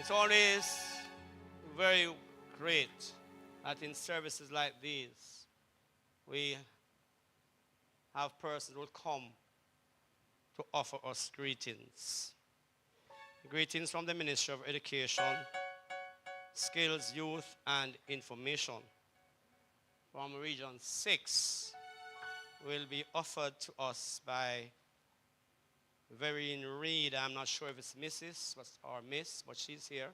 It's always very great that in services like these, we have persons who will come to offer us greetings. Greetings from the Ministry of Education, Skills, Youth, and Information. From Region 6 will be offered to us by Vereen Reed. I'm not sure if it's Mrs. or Miss, but she's here.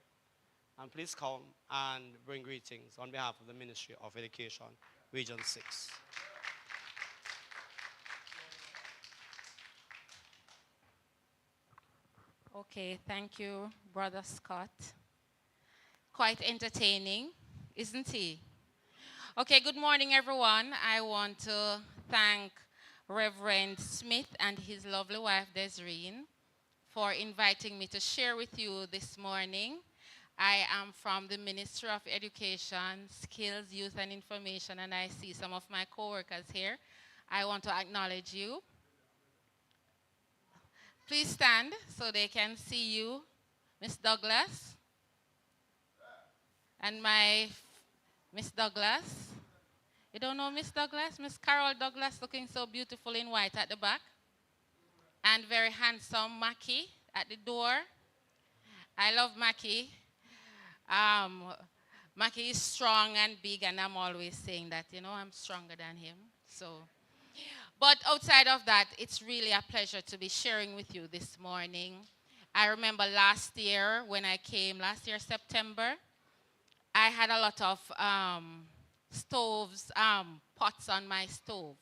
And please come and bring greetings on behalf of the Ministry of Education, Region 6. Okay, thank you, Brother Scott. Quite entertaining, isn't he? Okay, good morning, everyone. I want to thank Reverend Smith and his lovely wife, Desiree, for inviting me to share with you this morning. I am from the Ministry of Education, Skills, Youth, and Information, and I see some of my co-workers here. I want to acknowledge you. Please stand so they can see you, Miss Douglas. And Miss Douglas. You don't know Miss Douglas? Miss Carol Douglas, looking so beautiful in white at the back. And very handsome Mackie at the door. I love Mackie. Mackie is strong and big, and I'm always saying that, you know, I'm stronger than him. But outside of that, it's really a pleasure to be sharing with you this morning. I remember last year when I came, last year September, I had a lot of pots on my stove.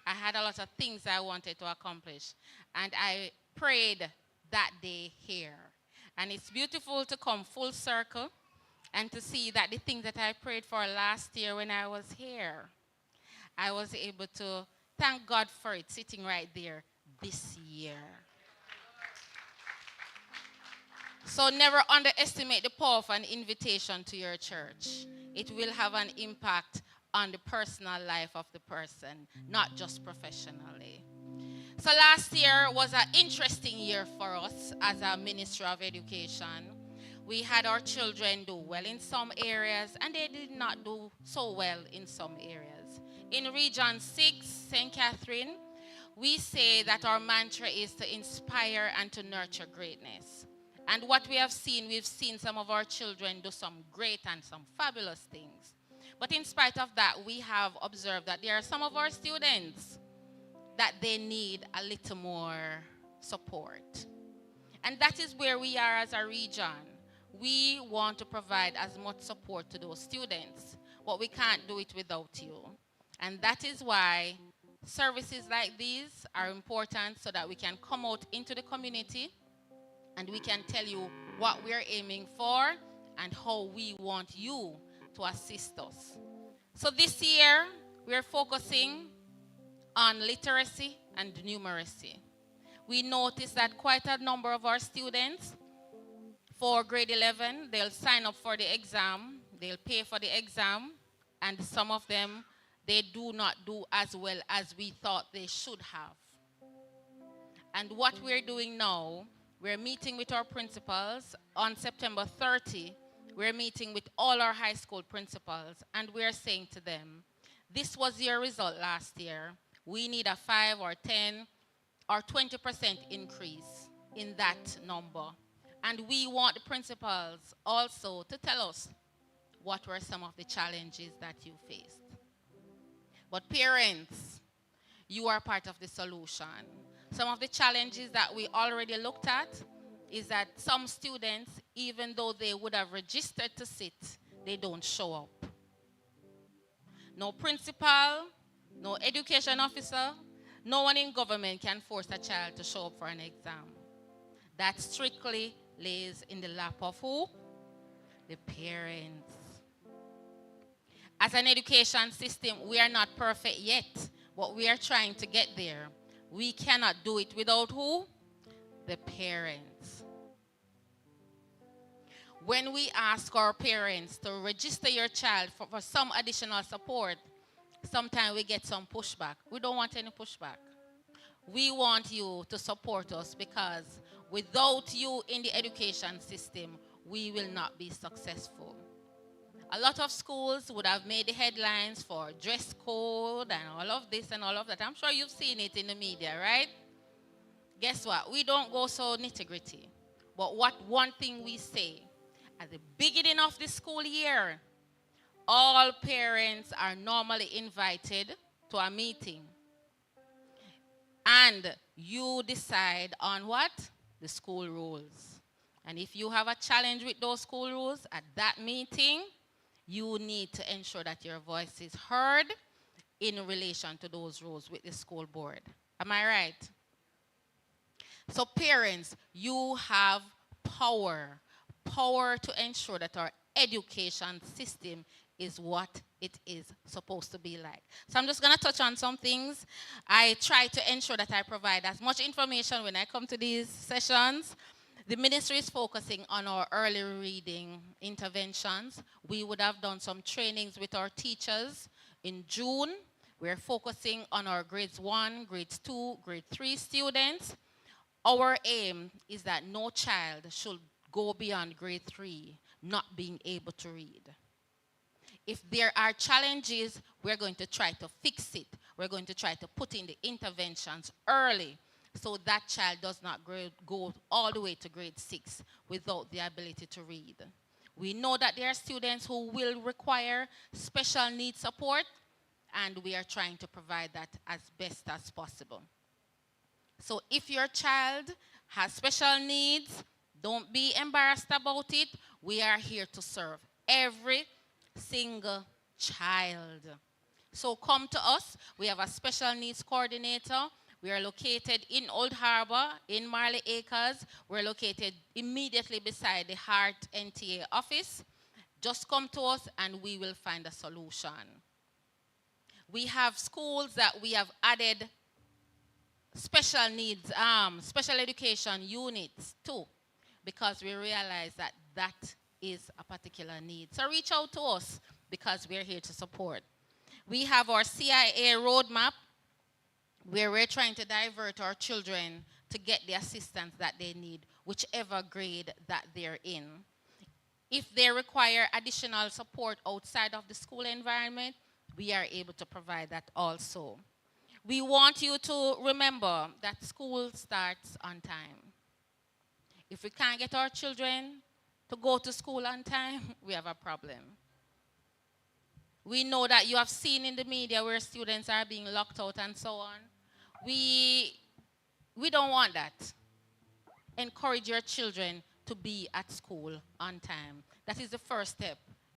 I had a lot of things I wanted to accomplish. And I prayed that day here. And it's beautiful to come full circle and to see that the things that I prayed for last year when I was here, I was able to thank God for it sitting right there this year. So never underestimate the power of an invitation to your church. It will have an impact on the personal life of the person, not just professionally. So last year was an interesting year for us as a Ministry of Education. We had our children do well in some areas, and they did not do so well in some areas. In Region 6, St. Catherine, we say that our mantra is to inspire and to nurture greatness. And what we have seen, we've seen some of our children do some great and some fabulous things. But in spite of that, we have observed that there are some of our students that they need a little more support. And that is where we are as a region. We want to provide as much support to those students, but we can't do it without you. And that is why services like these are important, so that we can come out into the community and we can tell you what we're aiming for and how we want you to assist us. So this year, we're focusing on literacy and numeracy. We noticed that quite a number of our students for grade 11, they'll sign up for the exam, they'll pay for the exam, and some of them, they do not do as well as we thought they should have. And what we're doing now, we're meeting with our principals. On September 30, we're meeting with all our high school principals, and we're saying to them, this was your result last year. We need a 5 or 10 or 20% increase in that number. And we want the principals also to tell us what were some of the challenges that you faced. But parents, you are part of the solution. Some of the challenges that we already looked at is that some students, even though they would have registered to sit, they don't show up. No principal, no education officer, no one in government can force a child to show up for an exam. That strictly lays in the lap of who? The parents. As an education system, we are not perfect yet, but we are trying to get there. We cannot do it without who? The parents. When we ask our parents to register your child for some additional support, sometimes we get some pushback. We don't want any pushback. We want you to support us, because without you in the education system, we will not be successful. A lot of schools would have made the headlines for dress code and all of this and all of that. I'm sure you've seen it in the media, right? Guess what? We don't go so nitty-gritty. But one thing we say, at the beginning of the school year, all parents are normally invited to a meeting. And you decide on what? The school rules. And if you have a challenge with those school rules at that meeting, you need to ensure that your voice is heard in relation to those rules with the school board. Am I right? So parents, you have power to ensure that our education system is what it is supposed to be like. So I'm just going to touch on some things. I try to ensure that I provide as much information when I come to these sessions. The ministry is focusing on our early reading interventions. We would have done some trainings with our teachers in June. We're focusing on our grades 1, grades 2, grade 3 students. Our aim is that no child should go beyond grade 3 not being able to read. If there are challenges, we're going to try to fix it. We're going to try to put in the interventions early so that child does not go all the way to grade 6 without the ability to read. We know that there are students who will require special needs support, and we are trying to provide that as best as possible. So if your child has special needs, don't be embarrassed about it. We are here to serve every single child. So come to us. We have a special needs coordinator. We are located in Old Harbor, in Marley Acres. We're located immediately beside the Heart NTA office. Just come to us and we will find a solution. We have schools that we have added special needs, special education units too, because we realize that that is a particular need. So reach out to us because we're here to support. We have our CIA roadmap where we're trying to divert our children to get the assistance that they need, whichever grade that they're in. If they require additional support outside of the school environment, we are able to provide that also. We want you to remember that school starts on time. If we can't get our children to go to school on time, we have a problem. We know that you have seen in the media where students are being locked out and so on. We don't want that. Encourage your children to be at school on time. That is the first step